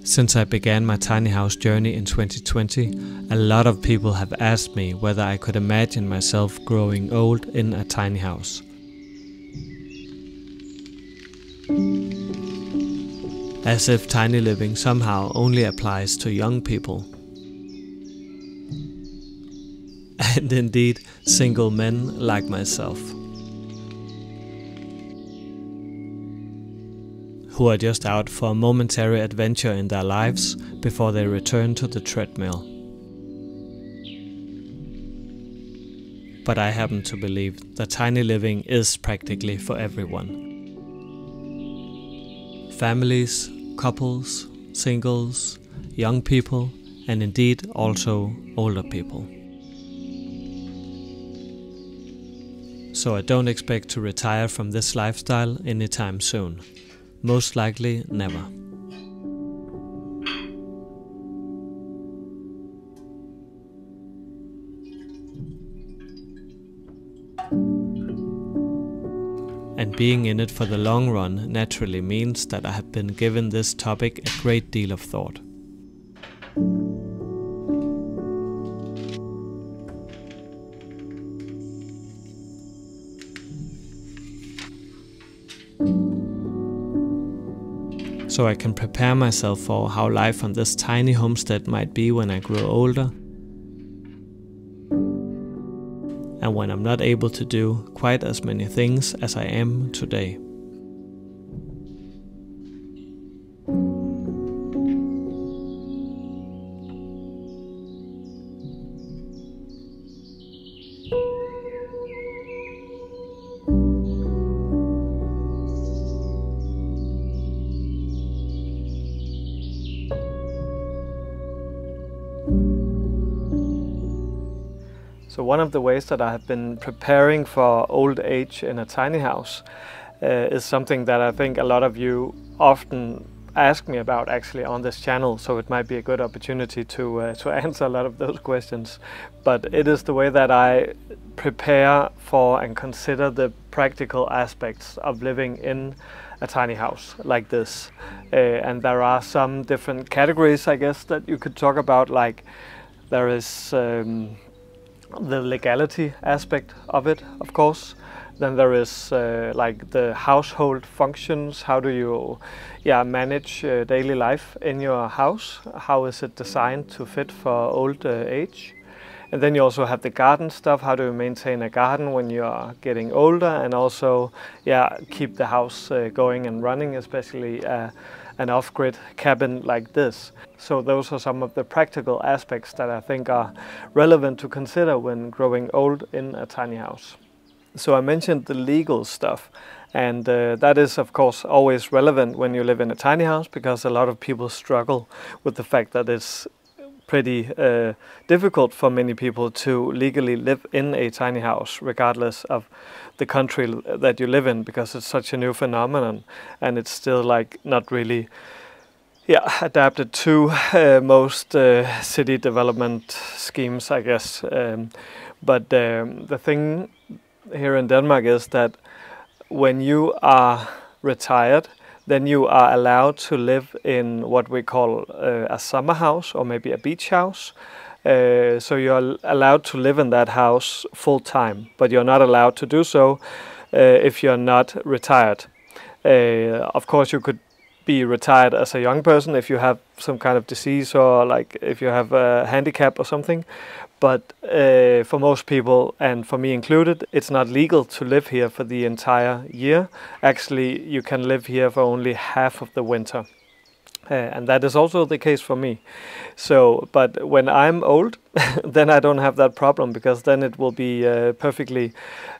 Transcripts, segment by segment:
Since I began my tiny house journey in 2020, a lot of people have asked me whether I could imagine myself growing old in a tiny house. As if tiny living somehow only applies to young people. And indeed, single men like myself. Who are just out for a momentary adventure in their lives before they return to the treadmill. But I happen to believe that tiny living is practically for everyone. Families, couples, singles, young people, and indeed also older people. So I don't expect to retire from this lifestyle anytime soon. Most likely never. And being in it for the long run naturally means that I have been given this topic a great deal of thought. So I can prepare myself for how life on this tiny homestead might be when I grow older, and when I'm not able to do quite as many things as I am today. So one of the ways that I have been preparing for old age in a tiny house is something that I think a lot of you often ask me about actually on this channel, so it might be a good opportunity to answer a lot of those questions. But it is the way that I prepare for and consider the practical aspects of living in a tiny house like this. And there are some different categories, I guess, that you could talk about. Like there is the legality aspect of it, of course. Then there is like the household functions. How do you manage daily life in your house? How is it designed to fit for old age? And then you also have the garden stuff. How do you maintain a garden when you are getting older, and also keep the house going and running, especially an off-grid cabin like this. So those are some of the practical aspects that I think are relevant to consider when growing old in a tiny house. So I mentioned the legal stuff, and that is of course always relevant when you live in a tiny house, because a lot of people struggle with the fact that it's pretty difficult for many people to legally live in a tiny house, regardless of the country that you live in, because it's such a new phenomenon and it's still like not really adapted to most city development schemes, I guess. But the thing here in Denmark is that when you are retired, then you are allowed to live in what we call a summer house, or maybe a beach house. So you're allowed to live in that house full time, but you're not allowed to do so if you're not retired. Of course, you could be retired as a young person if you have some kind of disease, or like if you have a handicap or something. But for most people, and for me included, it's not legal to live here for the entire year. Actually, you can live here for only half of the winter. And that is also the case for me. So, but when I'm old, then I don't have that problem, because then it will be perfectly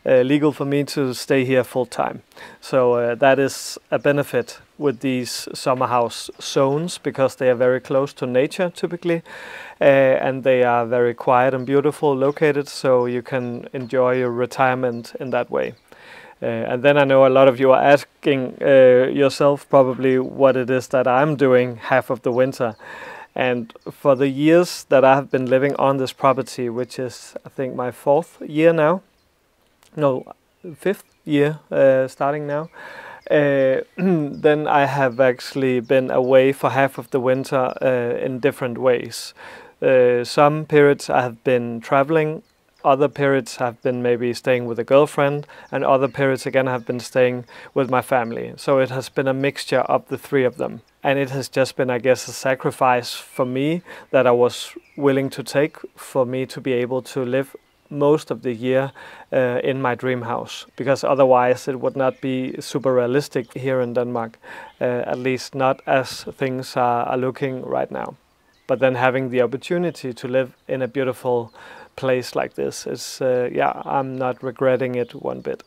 legal for me to stay here full time. So that is a benefit with these summer house zones, because they are very close to nature typically, and they are very quiet and beautiful located, so you can enjoy your retirement in that way. And then I know a lot of you are asking yourself probably what it is that I'm doing half of the winter. And for the years that I have been living on this property, which is I think my fifth year starting now, then I have actually been away for half of the winter in different ways. Some periods I have been traveling, other periods have been maybe staying with a girlfriend, and other periods again have been staying with my family. So it has been a mixture of the three of them. And it has just been, I guess, a sacrifice for me that I was willing to take for me to be able to live most of the year in my dream house, because otherwise it would not be super realistic here in Denmark, at least not as things are looking right now. But then having the opportunity to live in a beautiful place like this is, yeah, I'm not regretting it one bit.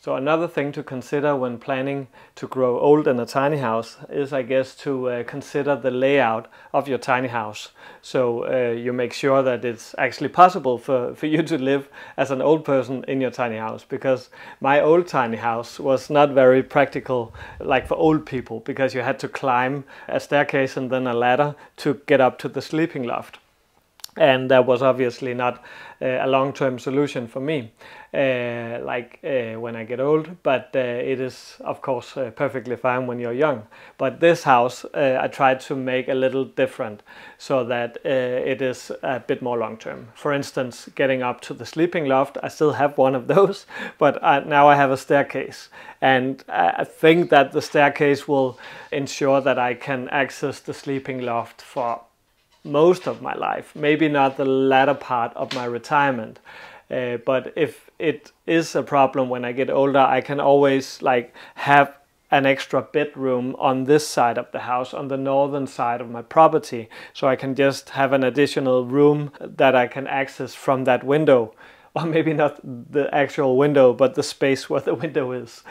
So another thing to consider when planning to grow old in a tiny house is, I guess, to consider the layout of your tiny house. So you make sure that it's actually possible for you to live as an old person in your tiny house, because my old tiny house was not very practical, like for old people, because you had to climb a staircase and then a ladder to get up to the sleeping loft. And that was obviously not a long-term solution for me, when I get old, but it is of course perfectly fine when you're young. But this house I tried to make a little different, so that it is a bit more long-term. For instance, getting up to the sleeping loft, I still have one of those, but now I have a staircase. And I think that the staircase will ensure that I can access the sleeping loft for most of my life, maybe not the latter part of my retirement, but if it is a problem when I get older, I can always have an extra bedroom on this side of the house, on the northern side of my property, so I can just have an additional room that I can access from that window, or maybe not the actual window, but the space where the window is.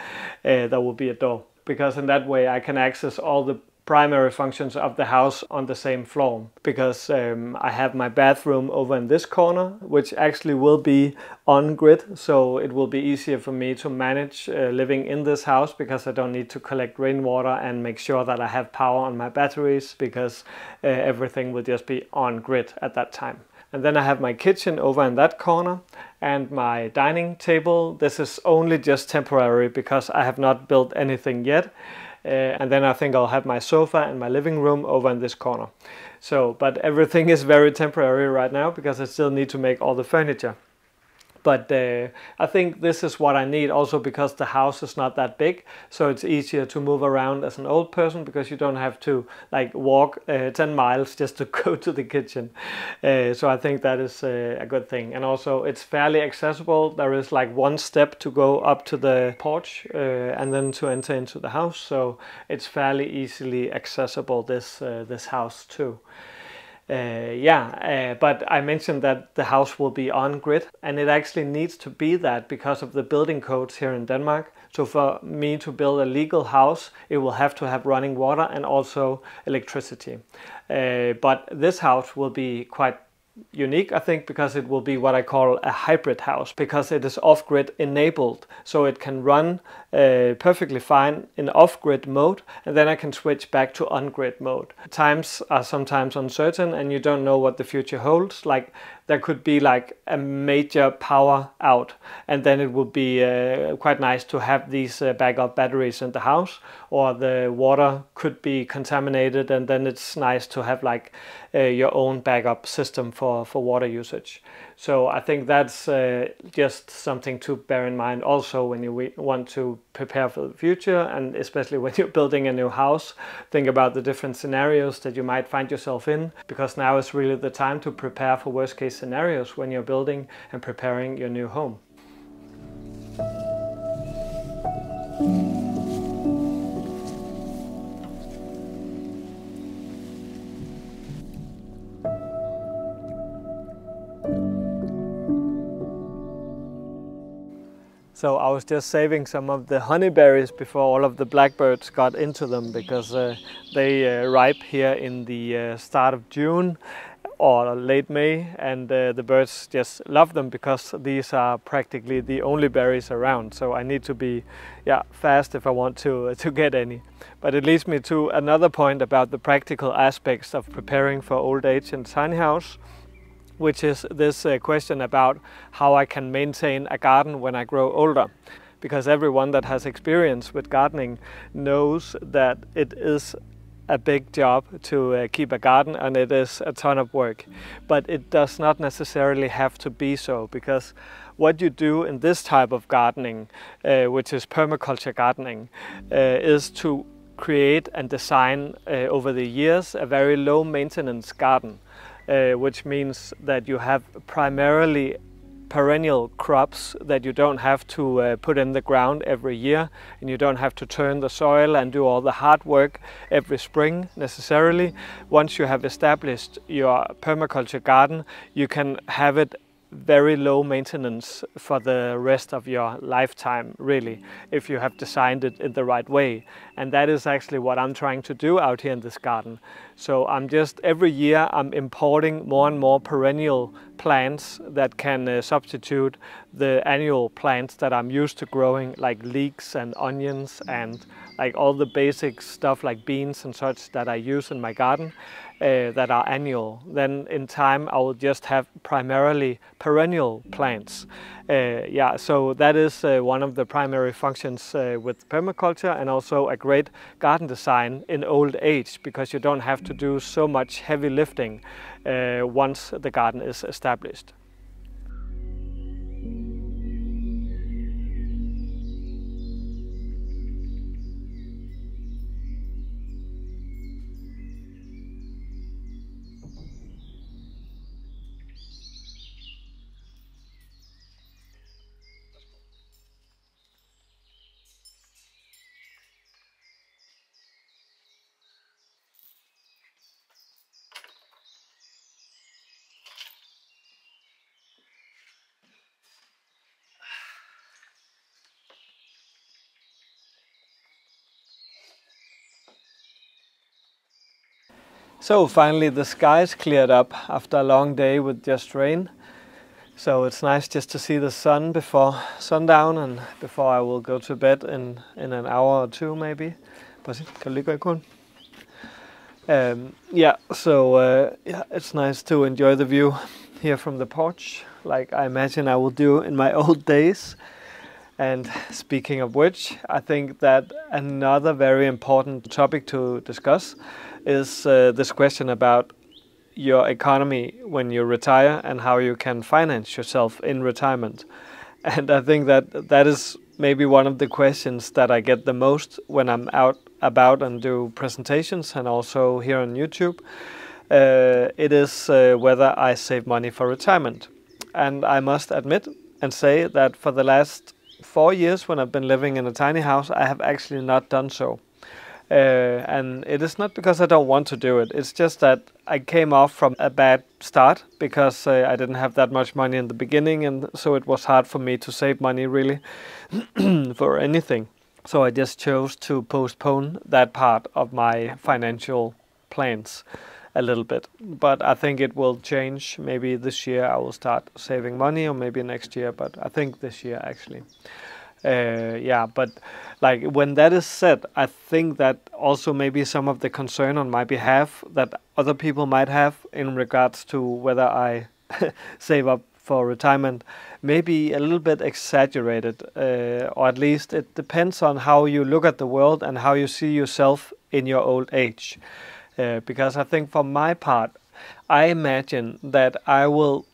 There will be a door, because in that way I can access all the primary functions of the house on the same floor, because I have my bathroom over in this corner, which actually will be on grid, so it will be easier for me to manage living in this house, because I don't need to collect rainwater and make sure that I have power on my batteries, because everything will just be on grid at that time. And then I have my kitchen over in that corner and my dining table. This is only just temporary because I have not built anything yet. And then I think I'll have my sofa and my living room over in this corner. So, but everything is very temporary right now because I still need to make all the furniture. But I think this is what I need also, because the house is not that big, so it's easier to move around as an old person, because you don't have to walk 10 miles just to go to the kitchen. So I think that is a good thing. And also it's fairly accessible. There is one step to go up to the porch and then to enter into the house. So it's fairly easily accessible, this house too. But I mentioned that the house will be on grid, and it actually needs to be that because of the building codes here in Denmark. So for me to build a legal house, it will have to have running water and also electricity. But this house will be quite unique, I think, because it will be what I call a hybrid house, because it is off-grid enabled, so it can run perfectly fine in off-grid mode, and then I can switch back to on-grid mode. Times are sometimes uncertain and you don't know what the future holds. There could be a major power out, and then it would be quite nice to have these backup batteries in the house, or the water could be contaminated, and then it's nice to have your own backup system for water usage. So I think that's just something to bear in mind also when you want to prepare for the future, and especially when you're building a new house. Think about the different scenarios that you might find yourself in, because now is really the time to prepare for worst case scenarios when you're building and preparing your new home. So I was just saving some of the honeyberries before all of the blackbirds got into them, because they ripe here in the start of June or late May, and the birds just love them because these are practically the only berries around. So I need to be fast if I want to get any. But it leads me to another point about the practical aspects of preparing for old age in a tiny house, which is this question about how I can maintain a garden when I grow older. because everyone that has experience with gardening knows that it is a big job to keep a garden, and it is a ton of work. But it does not necessarily have to be so, because what you do in this type of gardening, which is permaculture gardening, is to create and design over the years a very low maintenance garden, which means that you have primarily perennial crops that you don't have to put in the ground every year, and you don't have to turn the soil and do all the hard work every spring necessarily. Once you have established your permaculture garden, you can have it very low maintenance for the rest of your lifetime, really, if you have designed it in the right way. And that is actually what I'm trying to do out here in this garden. So every year I'm importing more and more perennial plants that can substitute the annual plants that I'm used to growing, like leeks and onions and like all the basic stuff like beans and such that I use in my garden. That are annual. Then in time I will just have primarily perennial plants. So that is one of the primary functions with permaculture, and also a great garden design in old age, because you don't have to do so much heavy lifting once the garden is established. So finally the skies cleared up after a long day with just rain. So it's nice just to see the sun before sundown and before I will go to bed in an hour or two maybe. It's nice to enjoy the view here from the porch, like I imagine I will do in my old days. And speaking of which, I think that another very important topic to discuss is this question about your economy when you retire and how you can finance yourself in retirement. And I think that is maybe one of the questions that I get the most when I'm out about and do presentations, and also here on YouTube. It is whether I save money for retirement. And I must admit and say that for the last 4 years when I've been living in a tiny house, I have actually not done so. And it is not because I don't want to do it. It's just that I came off from a bad start because I didn't have that much money in the beginning, and so it was hard for me to save money really for anything. So I just chose to postpone that part of my financial plans a little bit. But I think it will change. Maybe this year I will start saving money, or maybe next year, but I think this year actually. But like when that is said, I think that also maybe some of the concern on my behalf that other people might have in regards to whether I save up for retirement may be a little bit exaggerated, or at least it depends on how you look at the world and how you see yourself in your old age. Because I think for my part, I imagine that I will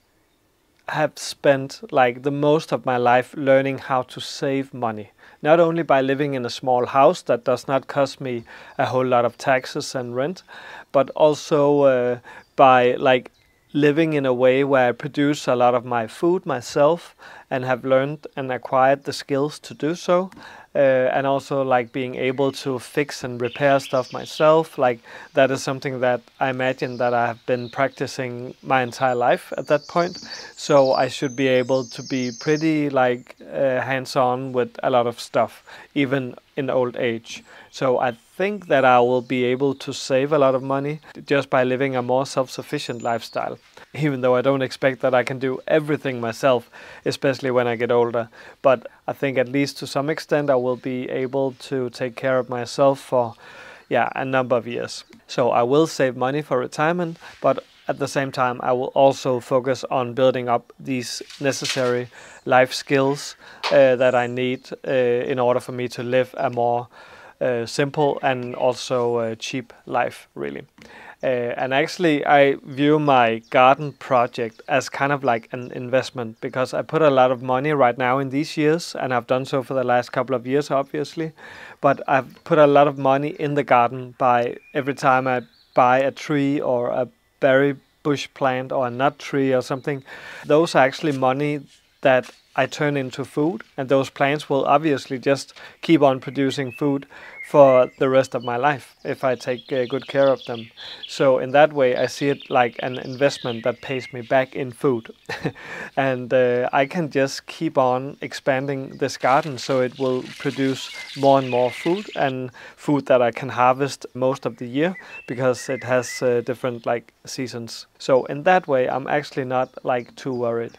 have spent like the most of my life learning how to save money. Not only by living in a small house that does not cost me a whole lot of taxes and rent, but also by like living in a way where I produce a lot of my food myself and have learned and acquired the skills to do so. And also like being able to fix and repair stuff myself. Like that is something that I imagine that I have been practicing my entire life at that point. So I should be able to be pretty like hands-on with a lot of stuff, even in old age. So I think that I will be able to save a lot of money just by living a more self-sufficient lifestyle. Even though I don't expect that I can do everything myself, especially when I get older. But I think at least to some extent I will be able to take care of myself for a number of years. So I will save money for retirement, but at the same time, I will also focus on building up these necessary life skills that I need in order for me to live a more simple and also cheap life, really. And actually, I view my garden project as kind of like an investment, because I put a lot of money right now in these years, and I've done so for the last couple of years, obviously. But I've put a lot of money in the garden by every time I buy a tree or a berry bush plant or a nut tree or something. Those are actually money that I turn into food, and those plants will obviously just keep on producing food for the rest of my life if I take good care of them. So in that way, I see it like an investment that pays me back in food. And I can just keep on expanding this garden so it will produce more and more food, and food that I can harvest most of the year, because it has different like seasons. So in that way, I'm actually not like too worried.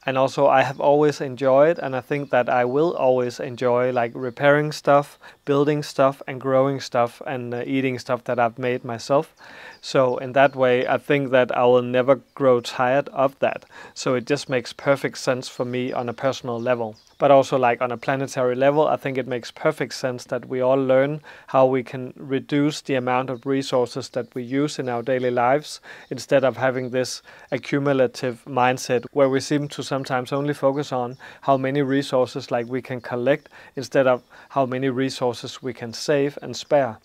And also, I have always enjoyed, and I think that I will always enjoy, like repairing stuff, building stuff, and growing stuff, and eating stuff that I've made myself. So in that way, I think that I will never grow tired of that. So it just makes perfect sense for me on a personal level. But also, like on a planetary level, I think it makes perfect sense that we all learn how we can reduce the amount of resources that we use in our daily lives, instead of having this accumulative mindset where we seem to sometimes only focus on how many resources like we can collect, instead of how many resources we can save and spare.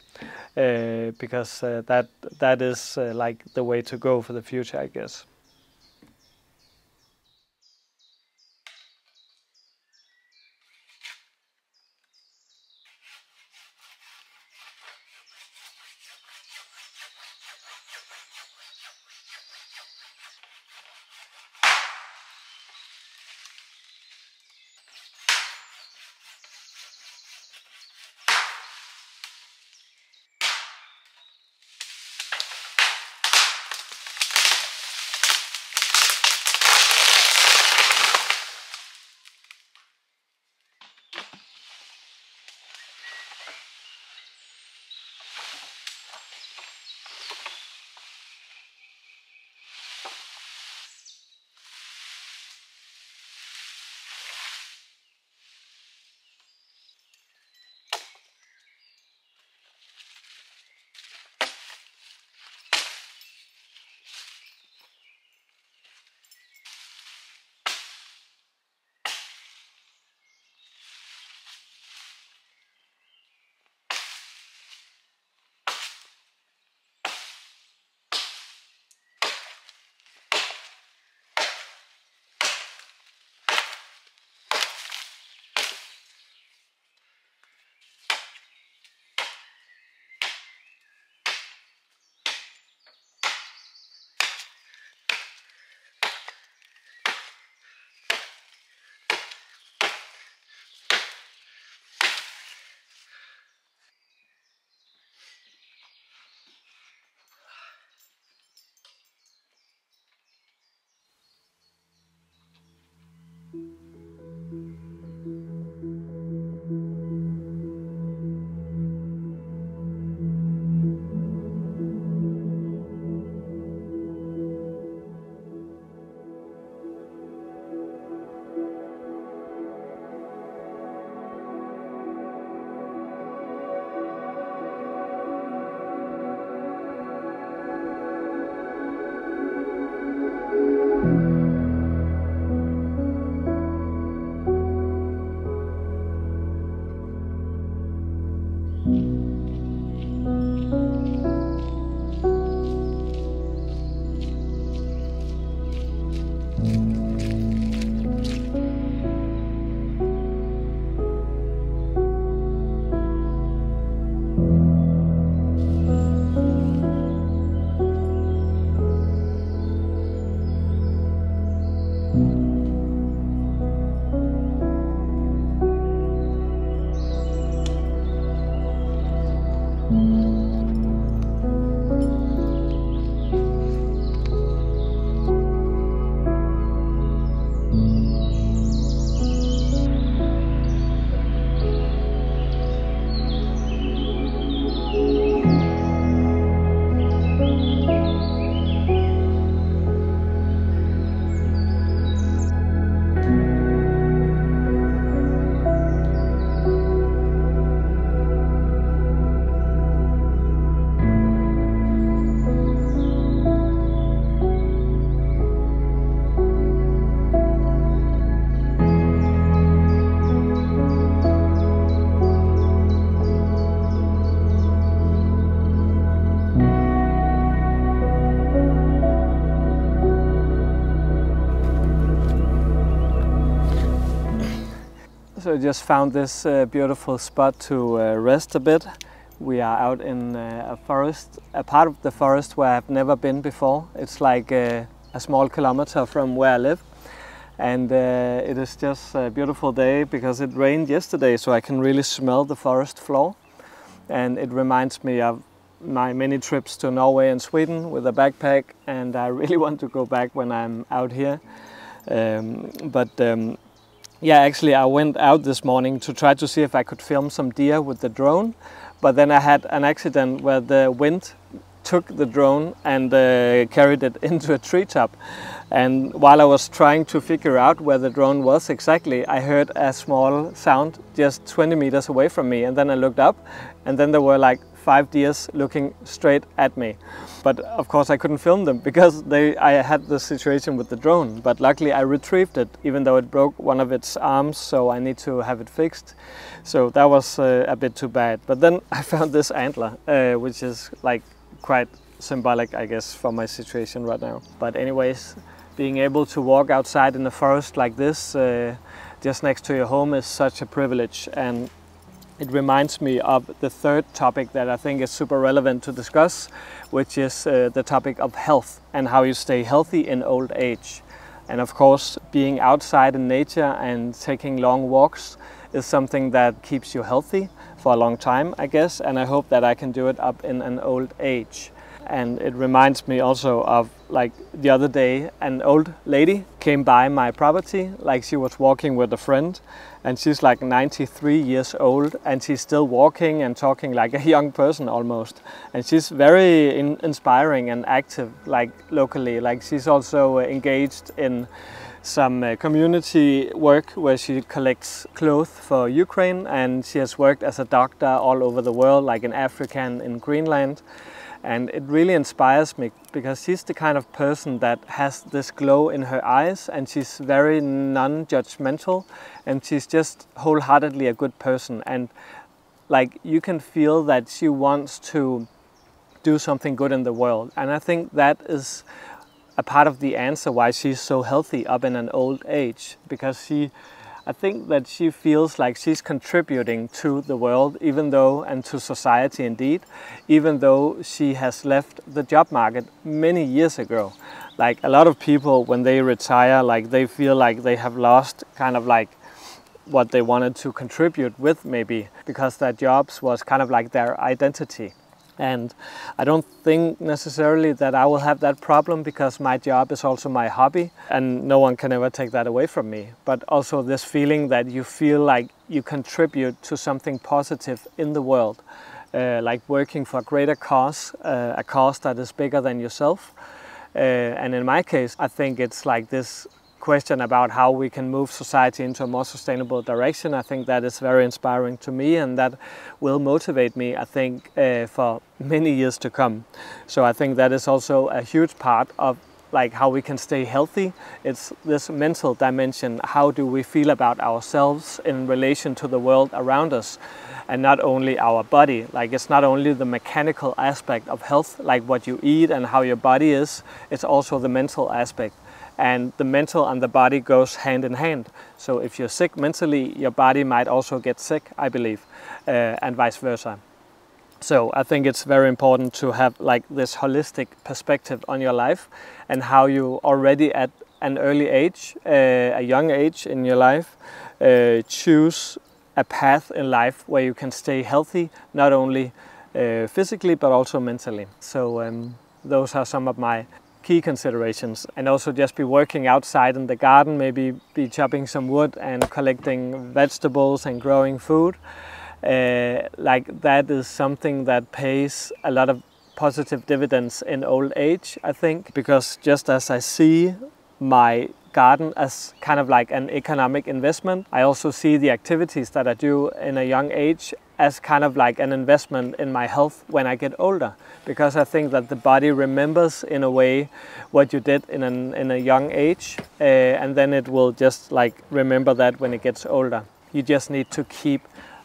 Because that is like the way to go for the future, I guess. So I just found this beautiful spot to rest a bit. We are out in a forest, a part of the forest where I've never been before. It's like a small kilometer from where I live. And it is just a beautiful day because it rained yesterday, so I can really smell the forest floor. And it reminds me of my many trips to Norway and Sweden with a backpack, and I really want to go back when I'm out here. Yeah, actually I went out this morning to try to see if I could film some deer with the drone, but then I had an accident where the wind took the drone and carried it into a treetop. And while I was trying to figure out where the drone was exactly, I heard a small sound just 20 meters away from me, and then I looked up, and then there were like 5 deer looking straight at me. But of course I couldn't film them because I had the situation with the drone. But luckily I retrieved it, even though it broke one of its arms, so I need to have it fixed. So that was a bit too bad. But then I found this antler, which is like quite symbolic, I guess, for my situation right now. But anyways, being able to walk outside in the forest like this, just next to your home, is such a privilege. And it reminds me of the third topic that I think is super relevant to discuss, which is the topic of health and how you stay healthy in old age. And of course, being outside in nature and taking long walks is something that keeps you healthy for a long time, I guess, and I hope that I can do it up in an old age. And it reminds me also of, like, the other day, an old lady came by my property, like she was walking with a friend, and she's like 93 years old, and she's still walking and talking like a young person almost. And she's very inspiring and active, like locally. Like, she's also engaged in some community work where she collects clothes for Ukraine, and she has worked as a doctor all over the world, like in Africa and in Greenland. And it really inspires me because she's the kind of person that has this glow in her eyes, and she's very non-judgmental, and she's just wholeheartedly a good person. And like, you can feel that she wants to do something good in the world. And I think that is a part of the answer why she's so healthy up in an old age, because I think that she feels like she's contributing to the world, even though, and to society indeed, even though she has left the job market many years ago. Like, a lot of people, when they retire, like, they feel like they have lost kind of like what they wanted to contribute with, maybe, because their jobs was kind of like their identity. And I don't think necessarily that I will have that problem, because my job is also my hobby and no one can ever take that away from me. But also this feeling that you feel like you contribute to something positive in the world, like working for a greater cause, a cause that is bigger than yourself. And in my case, I think it's like this question about how we can move society into a more sustainable direction. I think that is very inspiring to me, and that will motivate me, I think, for many years to come. So I think that is also a huge part of like how we can stay healthy. It's this mental dimension. How do we feel about ourselves in relation to the world around us? And not only our body, like, it's not only the mechanical aspect of health, like what you eat and how your body is, it's also the mental aspect. And the mental and the body goes hand in hand. So if you're sick mentally, your body might also get sick, I believe, and vice versa. So I think it's very important to have like this holistic perspective on your life, and how you already at an early age, a young age in your life, choose a path in life where you can stay healthy, not only physically but also mentally. So those are some of my key considerations. And also just be working outside in the garden, maybe be chopping some wood and collecting vegetables and growing food. Like, that is something that pays a lot of positive dividends in old age, I think, because just as I see my garden as kind of like an economic investment, I also see the activities that I do in a young age as kind of like an investment in my health when I get older, because I think that the body remembers in a way what you did in a young age, and then it will just like remember that when it gets older. You just need to keep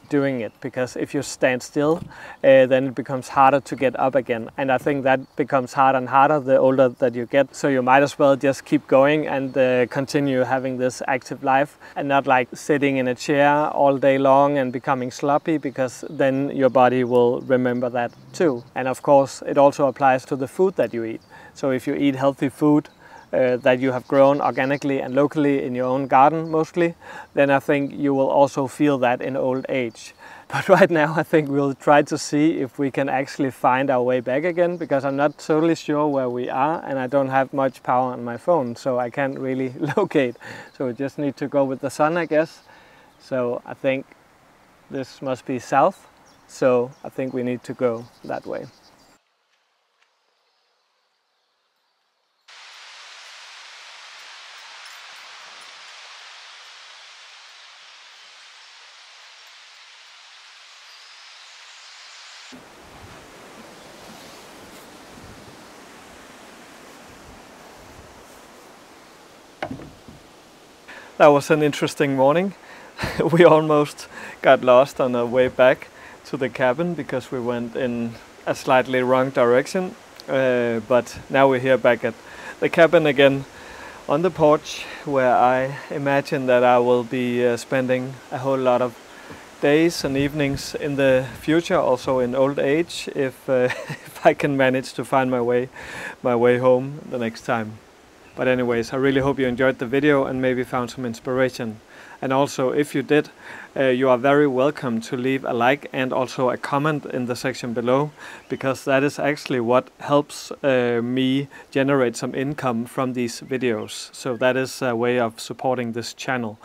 doing it, because if you stand still, then it becomes harder to get up again. And I think that becomes harder and harder the older that you get. So you might as well just keep going and continue having this active life, and not like sitting in a chair all day long and becoming sloppy, because then your body will remember that too. And of course, it also applies to the food that you eat. So if you eat healthy food, that you have grown organically and locally in your own garden mostly, then I think you will also feel that in old age. But right now I think we'll try to see if we can actually find our way back again, because I'm not totally sure where we are and I don't have much power on my phone, so I can't really locate. So we just need to go with the sun, I guess. So I think this must be south, so I think we need to go that way. That was an interesting morning. We almost got lost on our way back to the cabin because we went in a slightly wrong direction. But now we're here back at the cabin again on the porch, where I imagine that I will be spending a whole lot of days and evenings in the future, also in old age, if if I can manage to find my way home the next time. But anyways, I really hope you enjoyed the video and maybe found some inspiration. And also, if you did, you are very welcome to leave a like and also a comment in the section below, because that is actually what helps me generate some income from these videos. So that is a way of supporting this channel,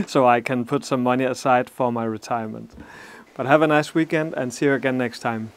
so I can put some money aside for my retirement. But have a nice weekend and see you again next time.